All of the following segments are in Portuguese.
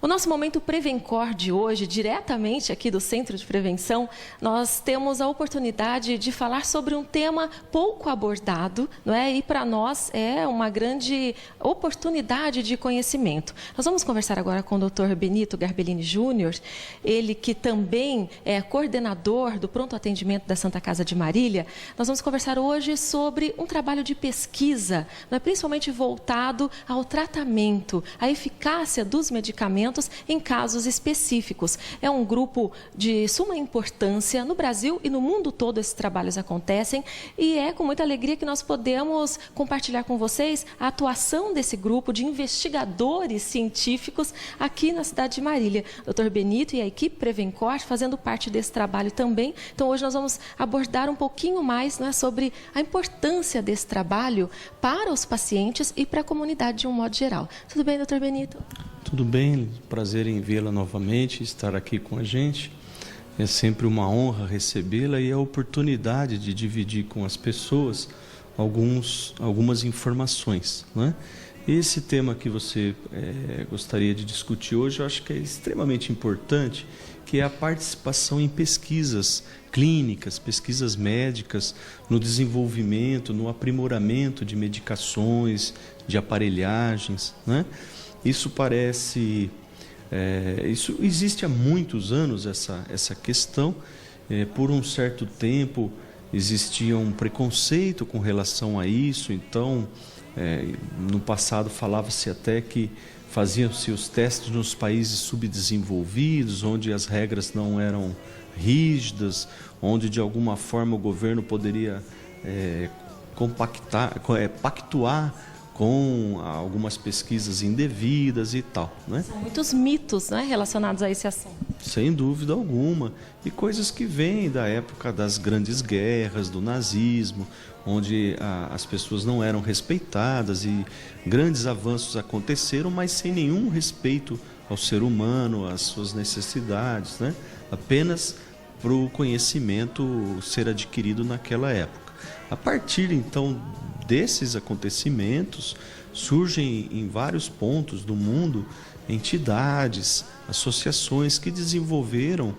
O nosso Momento Prevencor de hoje, diretamente aqui do Centro de Prevenção, nós temos a oportunidade de falar sobre um tema pouco abordado, não é? E para nós é uma grande oportunidade de conhecimento. Nós vamos conversar agora com o Dr. Benito Garbellini Júnior, ele que também é coordenador do Pronto Atendimento da Santa Casa de Marília. Nós vamos conversar hoje sobre um trabalho de pesquisa, não é? Principalmente voltado ao tratamento, à eficácia dos medicamentos em casos específicos. É um grupo de suma importância no Brasil e no mundo todo. Esses trabalhos acontecem e é com muita alegria que nós podemos compartilhar com vocês a atuação desse grupo de investigadores científicos aqui na cidade de Marília. Dr. Benito e a equipe Prevencor fazendo parte desse trabalho também. Então hoje nós vamos abordar um pouquinho mais, né, sobre a importância desse trabalho para os pacientes e para a comunidade de um modo geral. Tudo bem, Dr. Benito? Tudo bem, prazer em vê-la novamente, estar aqui com a gente. É sempre uma honra recebê-la e a oportunidade de dividir com as pessoas algumas informações, né? Esse tema que você gostaria de discutir hoje, eu acho que é extremamente importante, que é a participação em pesquisas clínicas, pesquisas médicas, no desenvolvimento, no aprimoramento de medicações, de aparelhagens, né? Isso existe há muitos anos, essa questão. Por um certo tempo existia um preconceito com relação a isso, então no passado falava-se até que faziam-se os testes nos países subdesenvolvidos, onde as regras não eram rígidas, onde de alguma forma o governo poderia pactuar com algumas pesquisas indevidas e tal, né? São muitos mitos, né, relacionados a esse assunto. Sem dúvida alguma. E coisas que vêm da época das grandes guerras, do nazismo, onde as pessoas não eram respeitadas e grandes avanços aconteceram, mas sem nenhum respeito ao ser humano, às suas necessidades, né? Apenas para o conhecimento ser adquirido naquela época. A partir, então, desses acontecimentos, surgem em vários pontos do mundo entidades, associações que desenvolveram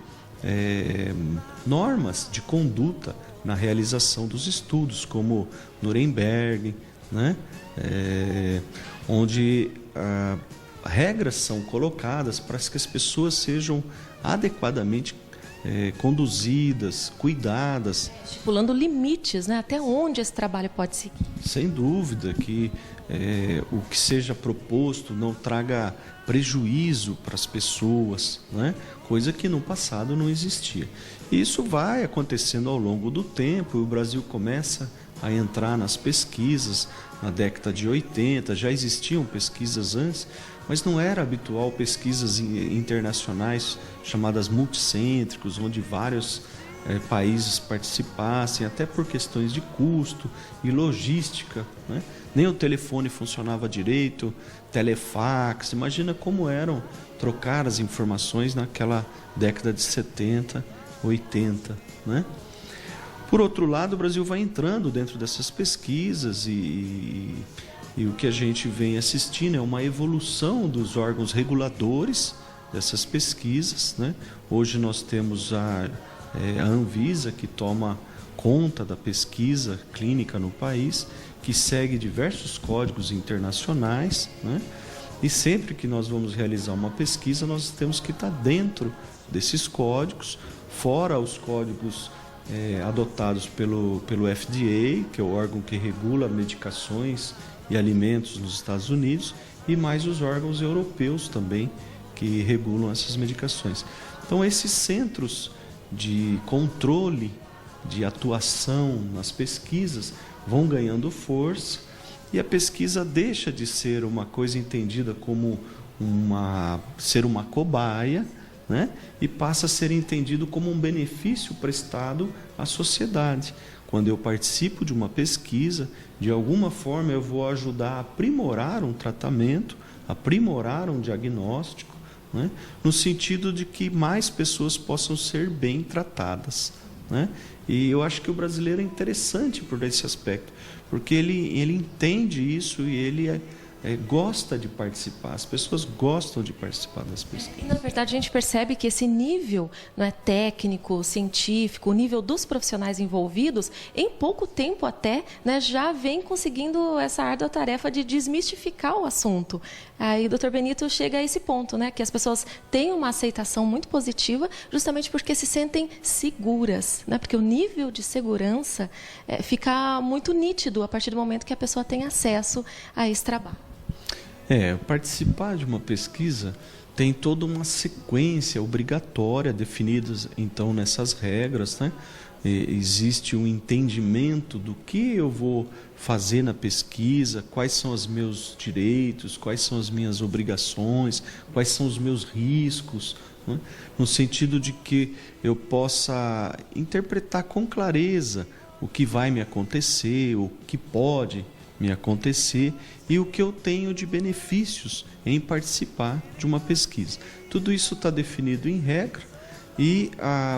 normas de conduta na realização dos estudos, como Nuremberg, né? Onde regras são colocadas para que as pessoas sejam adequadamente conduzidas, cuidadas. Estipulando limites, né? Até onde esse trabalho pode seguir. Sem dúvida que o que seja proposto não traga prejuízo para as pessoas, né? Coisa que no passado não existia. E isso vai acontecendo ao longo do tempo, e o Brasil começa a entrar nas pesquisas. Na década de 80, já existiam pesquisas antes, mas não era habitual pesquisas internacionais chamadas multicêntricos, onde vários países participassem, até por questões de custo e logística, né? Nem o telefone funcionava direito, telefax. Imagina como eram trocar as informações naquela década de 70, 80, né? Por outro lado, o Brasil vai entrando dentro dessas pesquisas e o que a gente vem assistindo é uma evolução dos órgãos reguladores dessas pesquisas, né? Hoje nós temos a Anvisa, que toma conta da pesquisa clínica no país, que segue diversos códigos internacionais, né? E sempre que nós vamos realizar uma pesquisa, nós temos que estar dentro desses códigos, fora os códigos adotados pelo FDA, que é o órgão que regula medicações e alimentos nos Estados Unidos, e mais os órgãos europeus também, que regulam essas medicações. Então, esses centros de controle, de atuação nas pesquisas, vão ganhando força, e a pesquisa deixa de ser uma coisa entendida como ser uma cobaia, né? E passa a ser entendido como um benefício prestado à sociedade. Quando eu participo de uma pesquisa, de alguma forma eu vou ajudar a aprimorar um tratamento, aprimorar um diagnóstico, né? No sentido de que mais pessoas possam ser bem tratadas, né? E eu acho que o brasileiro é interessante por esse aspecto, porque ele entende isso e ele gosta de participar, as pessoas gostam de participar das pesquisas. E, na verdade, a gente percebe que esse nível, não é, técnico, científico, o nível dos profissionais envolvidos, em pouco tempo até, né, já vem conseguindo essa árdua tarefa de desmistificar o assunto. Aí o Dr. Benito chega a esse ponto, né, que as pessoas têm uma aceitação muito positiva, justamente porque se sentem seguras, né, porque o nível de segurança fica muito nítido a partir do momento que a pessoa tem acesso a esse trabalho. Participar de uma pesquisa tem toda uma sequência obrigatória definida então nessas regras, né? Existe um entendimento do que eu vou fazer na pesquisa, quais são os meus direitos, quais são as minhas obrigações, quais são os meus riscos, né? No sentido de que eu possa interpretar com clareza o que vai me acontecer, o que pode me acontecer e o que eu tenho de benefícios em participar de uma pesquisa. Tudo isso está definido em regra e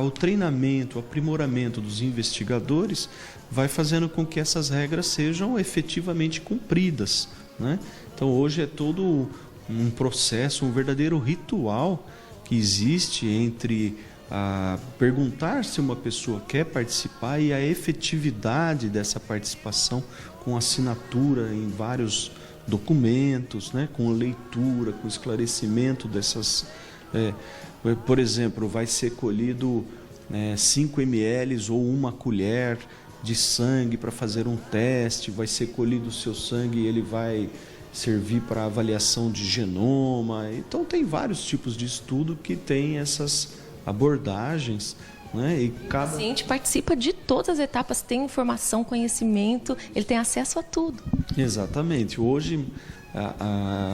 o treinamento, o aprimoramento dos investigadores vai fazendo com que essas regras sejam efetivamente cumpridas, né? Então hoje é todo um processo, um verdadeiro ritual que existe entre perguntar se uma pessoa quer participar e a efetividade dessa participação com assinatura em vários documentos, né, com leitura, com esclarecimento dessas... por exemplo, vai ser colhido 5 ml ou 1 colher de sangue para fazer um teste, vai ser colhido o seu sangue e ele vai servir para avaliação de genoma. Então tem vários tipos de estudo que tem essas abordagens, né? E o paciente participa de todas as etapas, tem informação, conhecimento, ele tem acesso a tudo. Exatamente. Hoje,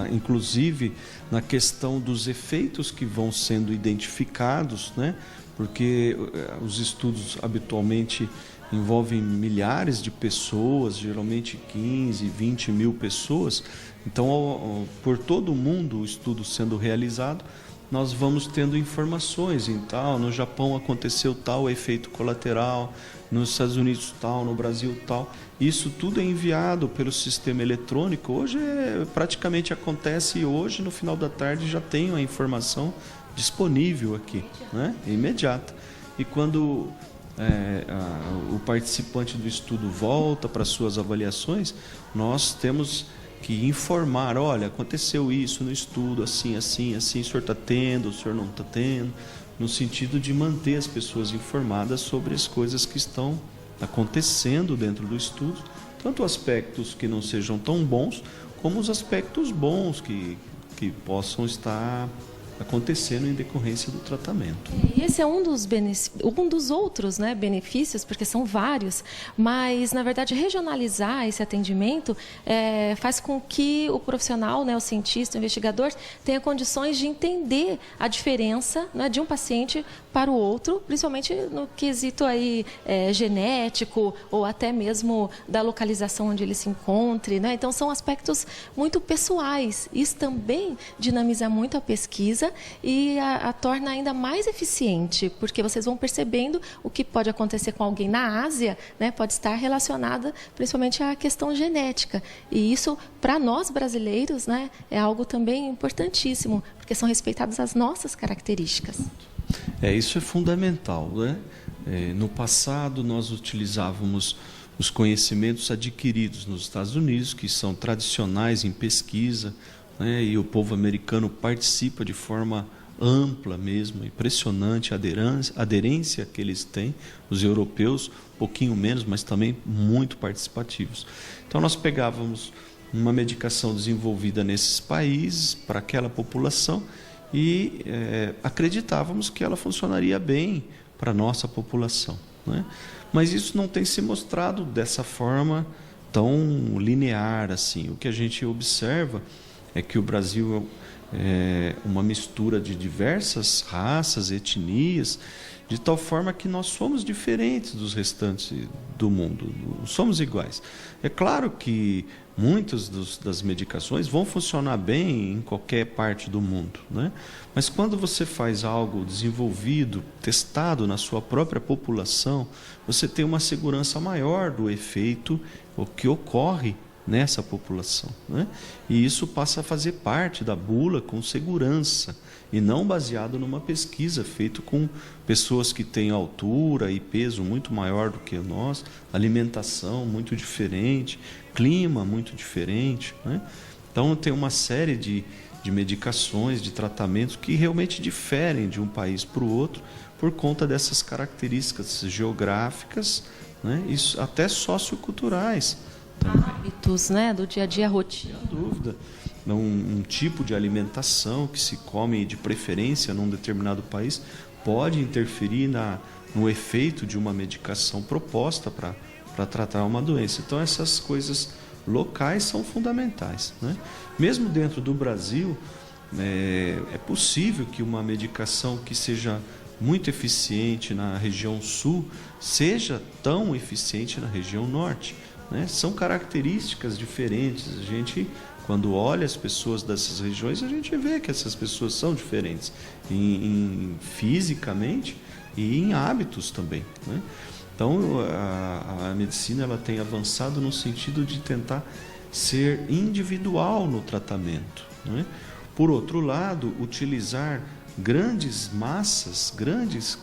inclusive, na questão dos efeitos que vão sendo identificados, né? Porque os estudos habitualmente envolvem milhares de pessoas, geralmente 15, 20 mil pessoas. Então, por todo o mundo, o estudo sendo realizado, nós vamos tendo informações em tal, no Japão aconteceu tal efeito colateral, nos Estados Unidos tal, no Brasil tal. Isso tudo é enviado pelo sistema eletrônico. Hoje praticamente acontece hoje, no final da tarde já tem a informação disponível aqui, né? Imediata. E quando o participante do estudo volta para suas avaliações, nós temos que informar, olha, aconteceu isso no estudo, assim, assim, assim, o senhor está tendo, o senhor não está tendo, no sentido de manter as pessoas informadas sobre as coisas que estão acontecendo dentro do estudo, tanto aspectos que não sejam tão bons, como os aspectos bons que possam estar acontecendo em decorrência do tratamento. E esse é um dos outros, né, benefícios, porque são vários, mas, na verdade, regionalizar esse atendimento faz com que o profissional, né, o cientista, o investigador, tenha condições de entender a diferença, né, de um paciente para o outro, principalmente no quesito aí, genético ou até mesmo da localização onde ele se encontre, né? Então, são aspectos muito pessoais. Isso também dinamiza muito a pesquisa e a torna ainda mais eficiente, porque vocês vão percebendo o que pode acontecer com alguém na Ásia, né, pode estar relacionada principalmente à questão genética. E isso, para nós brasileiros, né, é algo também importantíssimo, porque são respeitadas as nossas características. Isso é fundamental, né? No passado, nós utilizávamos os conhecimentos adquiridos nos Estados Unidos, que são tradicionais em pesquisa, né? E o povo americano participa de forma ampla mesmo, impressionante a aderência que eles têm, os europeus, um pouquinho menos, mas também muito participativos. Então, nós pegávamos uma medicação desenvolvida nesses países, para aquela população, e acreditávamos que ela funcionaria bem para a nossa população, né? Mas isso não tem se mostrado dessa forma tão linear assim. O que a gente observa é que o Brasil é uma mistura de diversas raças, etnias, de tal forma que nós somos diferentes dos restantes do mundo, não somos iguais. É claro que muitas das medicações vão funcionar bem em qualquer parte do mundo, né? Mas quando você faz algo desenvolvido, testado na sua própria população, você tem uma segurança maior do efeito, o que ocorre nessa população, né? E isso passa a fazer parte da bula com segurança e não baseado numa pesquisa feita com pessoas que têm altura e peso muito maior do que nós, alimentação muito diferente, clima muito diferente, né? Então tem uma série de medicações, de tratamentos que realmente diferem de um país para o outro por conta dessas características geográficas, né? E até socioculturais. Hábitos, né, do dia a dia, rotina. Sem dúvida. Um tipo de alimentação que se come de preferência num determinado país pode interferir no efeito de uma medicação proposta para tratar uma doença. Então, essas coisas locais são fundamentais, né? Mesmo dentro do Brasil, é possível que uma medicação que seja muito eficiente na região sul seja tão eficiente na região norte, né? São características diferentes. A gente, quando olha as pessoas dessas regiões, a gente vê que essas pessoas são diferentes fisicamente e em hábitos também, né? Então, a medicina ela tem avançado no sentido de tentar ser individual no tratamento, né? Por outro lado, utilizar grandes massas, grandes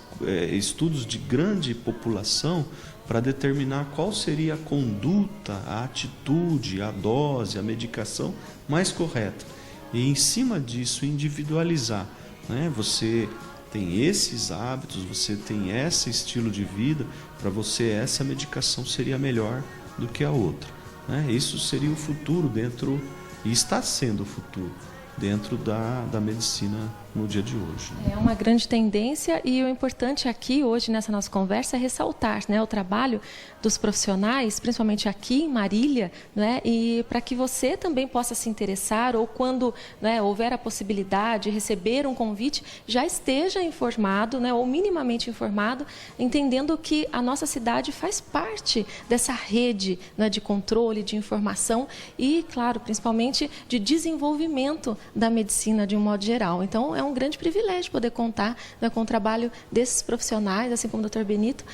estudos de grande população para determinar qual seria a conduta, a atitude, a dose, a medicação mais correta. E, em cima disso, individualizar, né? Você tem esses hábitos, você tem esse estilo de vida, para você essa medicação seria melhor do que a outra, né? Isso seria o futuro dentro, e está sendo o futuro, dentro da medicina no dia de hoje. É uma grande tendência e o importante aqui hoje nessa nossa conversa é ressaltar, né, o trabalho dos profissionais, principalmente aqui em Marília, né, e para que você também possa se interessar ou quando, né, houver a possibilidade de receber um convite, já esteja informado, né, ou minimamente informado, entendendo que a nossa cidade faz parte dessa rede, né, de controle, de informação e, claro, principalmente de desenvolvimento da medicina de um modo geral. Então, é um grande privilégio poder contar, né, com o trabalho desses profissionais, assim como o Dr. Benito,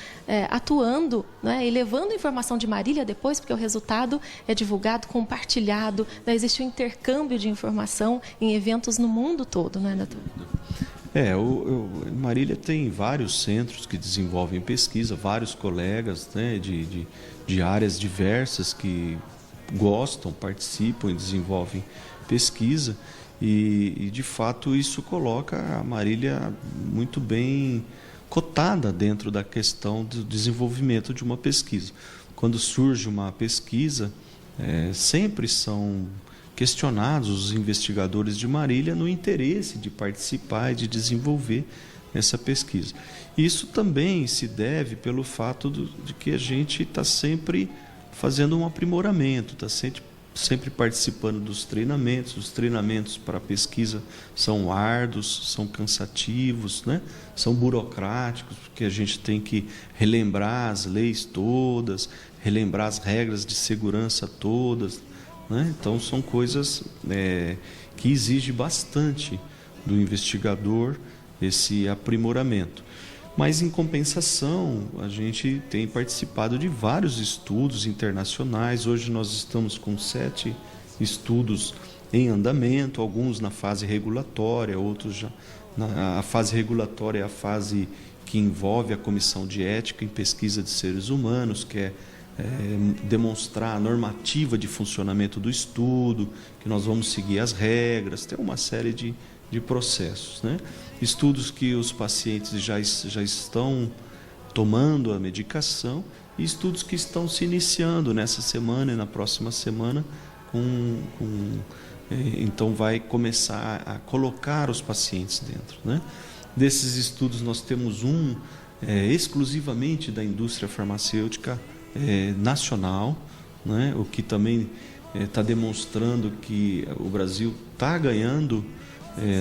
atuando, né, e levando a informação de Marília depois, porque o resultado é divulgado, compartilhado, né, existe um intercâmbio de informação em eventos no mundo todo, né, doutor? Marília tem vários centros que desenvolvem pesquisa, vários colegas, né, de áreas diversas que gostam, participam e desenvolvem pesquisa. E, de fato, isso coloca a Marília muito bem cotada dentro da questão do desenvolvimento de uma pesquisa. Quando surge uma pesquisa, sempre são questionados os investigadores de Marília no interesse de participar e de desenvolver essa pesquisa. Isso também se deve pelo fato de que a gente está sempre fazendo um aprimoramento, está sempre participando dos treinamentos. Os treinamentos para pesquisa são árduos, são cansativos, né? São burocráticos, porque a gente tem que relembrar as leis todas, relembrar as regras de segurança todas, né? Então, são coisas que exigem bastante do investigador esse aprimoramento. Mas, em compensação, a gente tem participado de vários estudos internacionais. Hoje nós estamos com 7 estudos em andamento, alguns na fase regulatória, outros já... A fase regulatória é a fase que envolve a Comissão de Ética em Pesquisa de Seres Humanos, que é demonstrar a normativa de funcionamento do estudo, que nós vamos seguir as regras, tem uma série de processos, né? Estudos que os pacientes já estão tomando a medicação e estudos que estão se iniciando nessa semana e na próxima semana, então vai começar a colocar os pacientes dentro, né? Desses estudos nós temos exclusivamente da indústria farmacêutica nacional, né? O que também está demonstrando que o Brasil está ganhando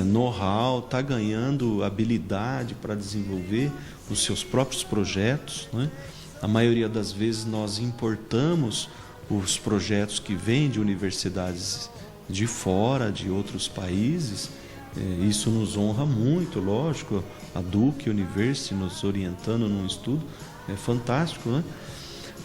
know-how, está ganhando habilidade para desenvolver os seus próprios projetos, né? A maioria das vezes nós importamos os projetos que vêm de universidades de fora, de outros países. Isso nos honra muito, lógico. A Duke University nos orientando num estudo é fantástico, né?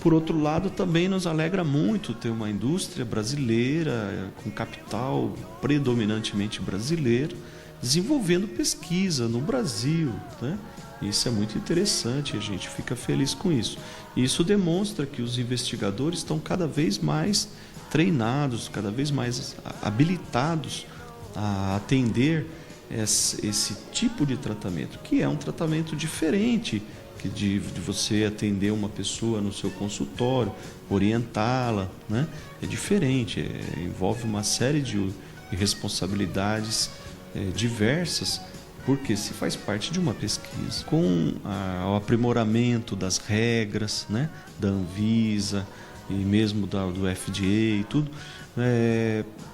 Por outro lado, também nos alegra muito ter uma indústria brasileira, com capital predominantemente brasileiro, desenvolvendo pesquisa no Brasil, né? Isso é muito interessante, a gente fica feliz com isso. Isso demonstra que os investigadores estão cada vez mais treinados, cada vez mais habilitados a atender esse tipo de tratamento, que é um tratamento diferente de você atender uma pessoa no seu consultório, orientá-la, né? É diferente, envolve uma série de responsabilidades diversas, porque se faz parte de uma pesquisa. Com o aprimoramento das regras, né? Da Anvisa e mesmo do FDA e tudo,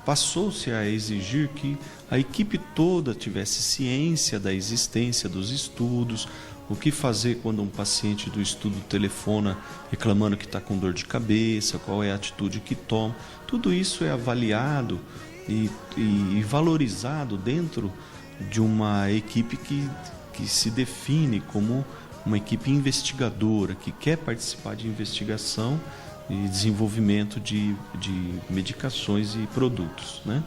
passou-se a exigir que a equipe toda tivesse ciência da existência dos estudos, o que fazer quando um paciente do estudo telefona reclamando que está com dor de cabeça, qual é a atitude que toma. Tudo isso é avaliado e valorizado dentro de uma equipe que se define como uma equipe investigadora, que quer participar de investigação e desenvolvimento de medicações e produtos, né?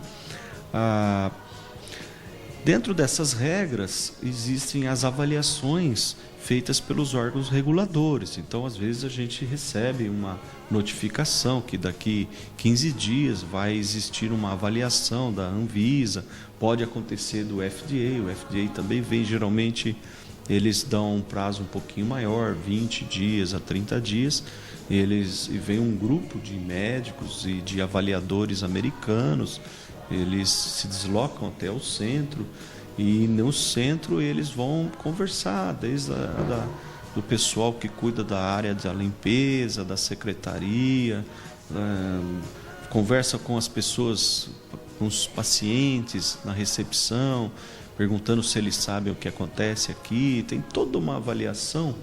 Dentro dessas regras, existem as avaliações feitas pelos órgãos reguladores. Então, às vezes, a gente recebe uma notificação que daqui 15 dias vai existir uma avaliação da Anvisa, pode acontecer do FDA, o FDA também vem, geralmente, eles dão um prazo um pouquinho maior, 20 dias a 30 dias, e vem um grupo de médicos e de avaliadores americanos. Eles se deslocam até o centro e no centro eles vão conversar desde do pessoal que cuida da área da limpeza, da secretaria, conversa com as pessoas, com os pacientes na recepção, perguntando se eles sabem o que acontece aqui. Tem toda uma avaliação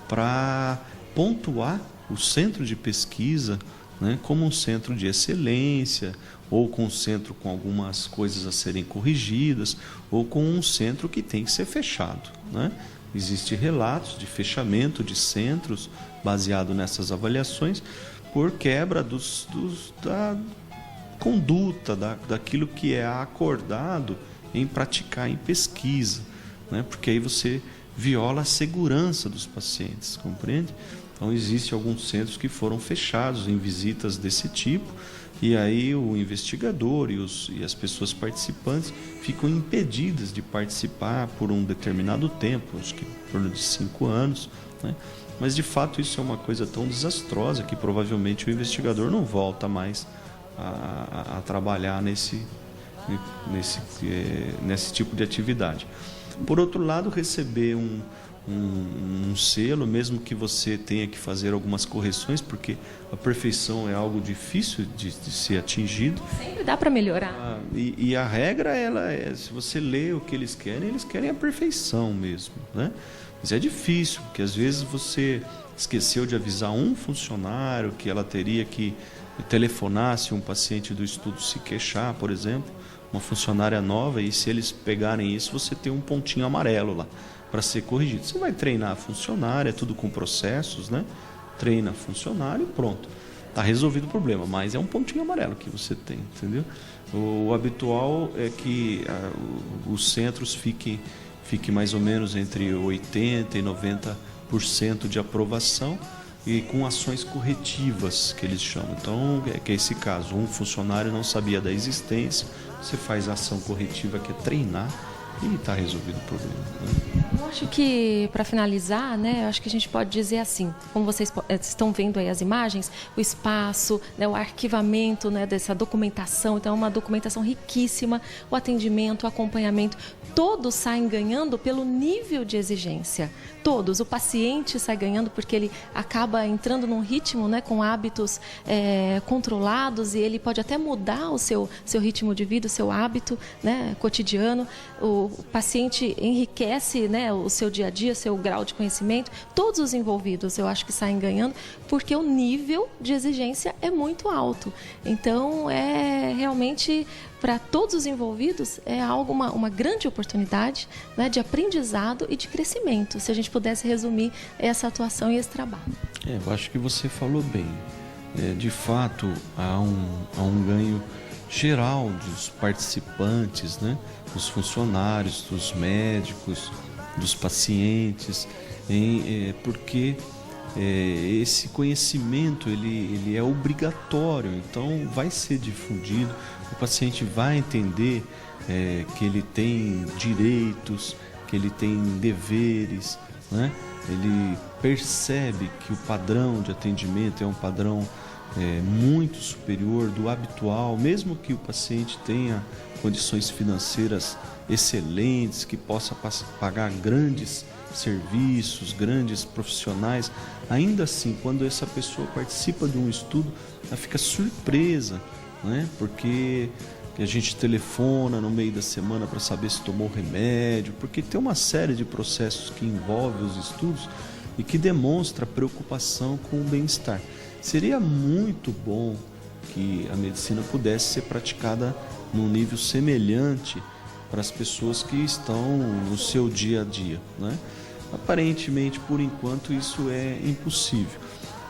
para pontuar o centro de pesquisa, né, como um centro de excelência, ou com um centro com algumas coisas a serem corrigidas, ou com um centro que tem que ser fechado, né? Existem relatos de fechamento de centros baseado nessas avaliações por quebra da conduta, daquilo que é acordado em praticar em pesquisa, né? Porque aí você viola a segurança dos pacientes, compreende? Então, existem alguns centros que foram fechados em visitas desse tipo, e aí o investigador e as pessoas participantes ficam impedidas de participar por um determinado tempo, acho que em torno de 5 anos, né? Mas, de fato, isso é uma coisa tão desastrosa que provavelmente o investigador não volta mais a trabalhar nesse tipo de atividade. Por outro lado, receber um selo, mesmo que você tenha que fazer algumas correções, porque a perfeição é algo difícil de ser atingido. Sempre dá para melhorar. E a regra, se você lê o que eles querem a perfeição mesmo, né? Mas é difícil, porque às vezes você esqueceu de avisar um funcionário que ela teria que telefonar se um paciente do estudo se queixar, por exemplo, uma funcionária nova, e se eles pegarem isso, você tem um pontinho amarelo lá para ser corrigido. Você vai treinar a funcionária, tudo com processos, né? Treina a funcionária e pronto. Está resolvido o problema, mas é um pontinho amarelo que você tem, entendeu? O habitual é que os centros fiquem mais ou menos entre 80% e 90% de aprovação, e com ações corretivas, que eles chamam. Então, que é esse caso, um funcionário não sabia da existência, você faz a ação corretiva, que é treinar, e está resolvido o problema, né? Eu acho que, para finalizar, né, eu acho que a gente pode dizer assim, como vocês estão vendo aí as imagens, o espaço, né, o arquivamento, né, dessa documentação, então é uma documentação riquíssima, o atendimento, o acompanhamento, todos saem ganhando pelo nível de exigência. Todos. O paciente sai ganhando porque ele acaba entrando num ritmo, né, com hábitos controlados, e ele pode até mudar o seu ritmo de vida, o seu hábito, né, cotidiano. O paciente enriquece, né, né, o seu dia a dia, seu grau de conhecimento, todos os envolvidos eu acho que saem ganhando, porque o nível de exigência é muito alto. Então, realmente, para todos os envolvidos, é algo, uma grande oportunidade, né, de aprendizado e de crescimento, se a gente pudesse resumir essa atuação e esse trabalho. Eu acho que você falou bem. De fato, há um ganho geral dos participantes, né? Dos funcionários, dos médicos, dos pacientes, porque esse conhecimento ele é obrigatório, então vai ser difundido, o paciente vai entender que ele tem direitos, que ele tem deveres, né? Ele percebe que o padrão de atendimento é um padrão muito superior do habitual, mesmo que o paciente tenha condições financeiras excelentes, que possa pagar grandes serviços, grandes profissionais, ainda assim, quando essa pessoa participa de um estudo, ela fica surpresa, né? Porque a gente telefona no meio da semana para saber se tomou remédio, porque tem uma série de processos que envolvem os estudos e que demonstra preocupação com o bem-estar. Seria muito bom que a medicina pudesse ser praticada num nível semelhante para as pessoas que estão no seu dia a dia, né? Aparentemente, por enquanto, isso é impossível.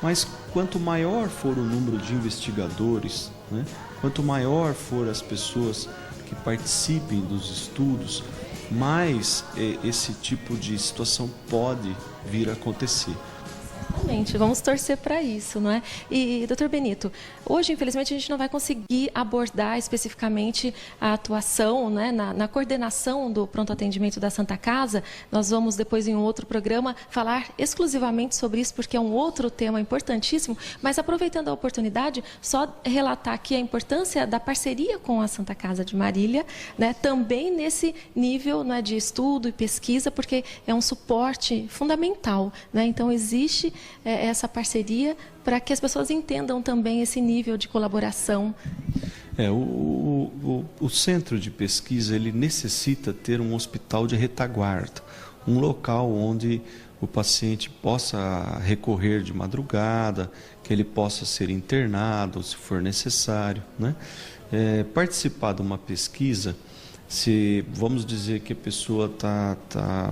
Mas quanto maior for o número de investigadores, né? Quanto maior for as pessoas que participem dos estudos, mais esse tipo de situação pode vir a acontecer. Exatamente, vamos torcer para isso, não é? E, doutor Benito, hoje, infelizmente, a gente não vai conseguir abordar especificamente a atuação, né, na coordenação do pronto atendimento da Santa Casa. Nós vamos, depois, em um outro programa, falar exclusivamente sobre isso, porque é um outro tema importantíssimo, mas aproveitando a oportunidade, só relatar aqui a importância da parceria com a Santa Casa de Marília, né, também nesse nível, né, de estudo e pesquisa, porque é um suporte fundamental, né? Então, existe essa parceria para que as pessoas entendam também esse nível de colaboração. O centro de pesquisa ele necessita ter um hospital de retaguarda, um local onde o paciente possa recorrer de madrugada, que ele possa ser internado se for necessário, né? Participar de uma pesquisa, se vamos dizer que a pessoa está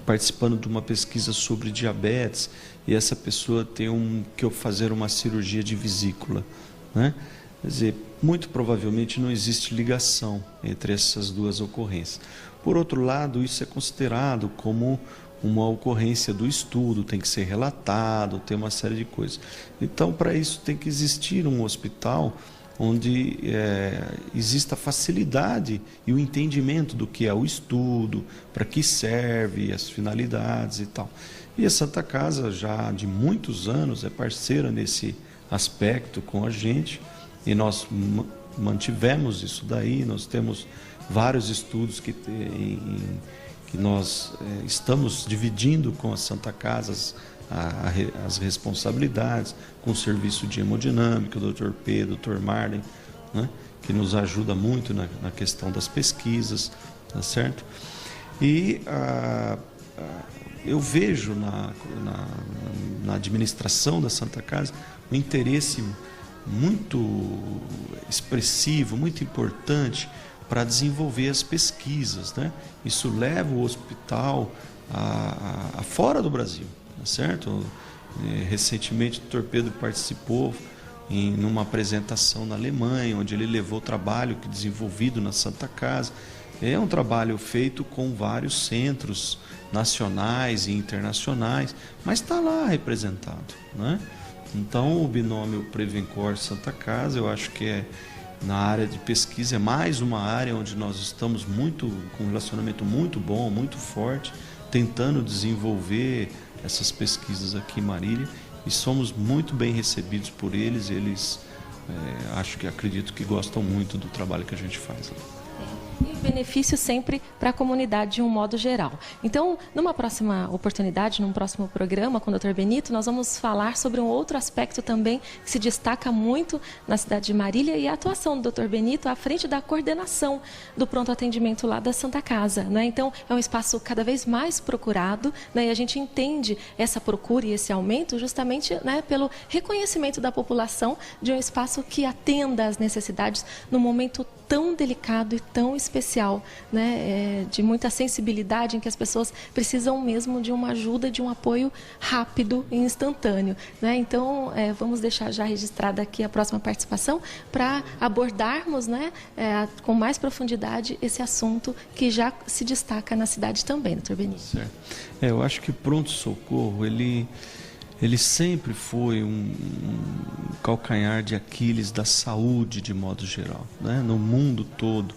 participando de uma pesquisa sobre diabetes e essa pessoa tem que fazer uma cirurgia de vesícula, né? Quer dizer, muito provavelmente não existe ligação entre essas duas ocorrências. Por outro lado, isso é considerado como uma ocorrência do estudo, tem que ser relatado, tem uma série de coisas. Então, para isso tem que existir um hospital onde exista facilidade e o entendimento do que é o estudo, para que serve, as finalidades e tal. E a Santa Casa, já de muitos anos, é parceira nesse aspecto com a gente, e nós mantivemos isso daí. Nós temos vários estudos que nós estamos dividindo com a Santa Casa as responsabilidades, com o serviço de hemodinâmica, o Dr. Pedro, o Dr. Marlen, né, que nos ajuda muito na questão das pesquisas, tá certo? E eu vejo na administração da Santa Casa um interesse muito expressivo, muito importante para desenvolver as pesquisas, né? Isso leva o hospital a fora do Brasil, tá certo? Recentemente o Dr. Pedro participou numa apresentação na Alemanha, onde ele levou o trabalho desenvolvido na Santa Casa. É um trabalho feito com vários centros nacionais e internacionais, mas está lá representado, né? Então, o binômio Prevencor Santa Casa, eu acho que na área de pesquisa, é mais uma área onde nós estamos com um relacionamento muito bom, muito forte, tentando desenvolver essas pesquisas aqui em Marília, e somos muito bem recebidos por eles. Eles acredito que gostam muito do trabalho que a gente faz lá. benefício sempre para a comunidade de um modo geral. Então, numa próxima oportunidade, num próximo programa com o Dr. Benito, nós vamos falar sobre um outro aspecto também que se destaca muito na cidade de Marília e a atuação do Dr. Benito à frente da coordenação do pronto atendimento lá da Santa Casa, né? Então, é um espaço cada vez mais procurado, né? E a gente entende essa procura e esse aumento justamente, né, pelo reconhecimento da população de um espaço que atenda às necessidades num momento tão delicado e tão especial, né, de muita sensibilidade, em que as pessoas precisam mesmo de uma ajuda, de um apoio rápido e instantâneo, né? Então, vamos deixar já registrada aqui a próxima participação para abordarmos, né, com mais profundidade esse assunto que já se destaca na cidade também, doutor Benito. Certo. Eu acho que o pronto-socorro, ele sempre foi um calcanhar de Aquiles da saúde de modo geral, né? No mundo todo,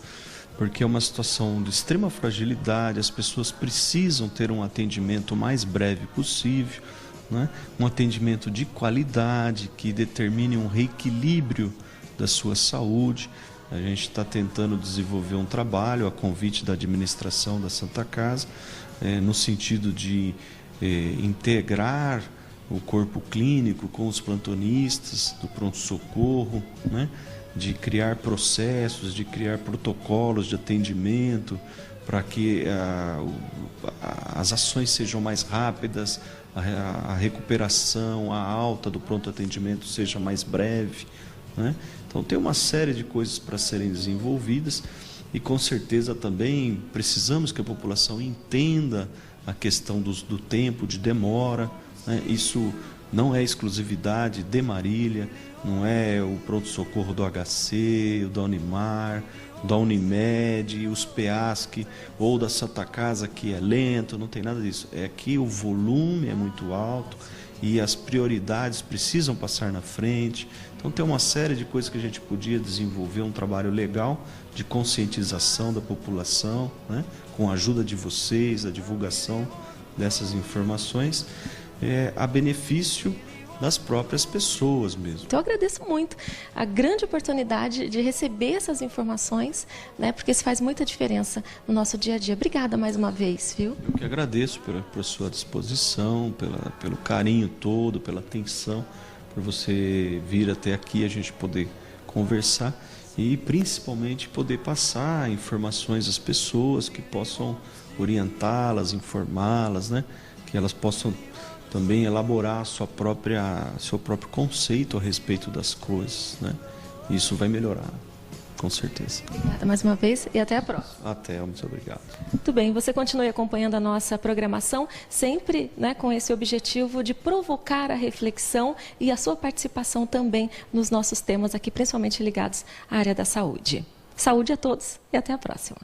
porque é uma situação de extrema fragilidade, as pessoas precisam ter um atendimento o mais breve possível, né? Um atendimento de qualidade que determine um reequilíbrio da sua saúde. A gente está tentando desenvolver um trabalho a convite da administração da Santa Casa, no sentido de integrar o corpo clínico com os plantonistas do pronto-socorro, né? De criar processos, de criar protocolos de atendimento para que as ações sejam mais rápidas, a recuperação, a alta do pronto atendimento seja mais breve, né? Então tem uma série de coisas para serem desenvolvidas e com certeza também precisamos que a população entenda a questão do tempo de demora, né? Isso não é exclusividade de Marília, não é o pronto-socorro do HC, o da Unimar, da Unimed, os PEASC ou da Santa Casa que é lento, não tem nada disso. É que o volume é muito alto e as prioridades precisam passar na frente. Então tem uma série de coisas que a gente podia desenvolver, um trabalho legal de conscientização da população, né? Com a ajuda de vocês, a divulgação dessas informações, a benefício das próprias pessoas mesmo. Então eu agradeço muito a grande oportunidade de receber essas informações, né, porque isso faz muita diferença no nosso dia a dia. Obrigada mais uma vez, viu? Eu que agradeço pela sua disposição, pelo carinho todo, pela atenção, por você vir até aqui, a gente poder conversar e principalmente poder passar informações às pessoas que possam orientá-las, informá-las, né, que elas possam também elaborar seu próprio conceito a respeito das coisas, né? Isso vai melhorar, com certeza. Obrigada mais uma vez e até a próxima. Até, muito obrigado. Muito bem, você continue acompanhando a nossa programação, sempre, né, com esse objetivo de provocar a reflexão e a sua participação também nos nossos temas aqui, principalmente ligados à área da saúde. Saúde a todos e até a próxima.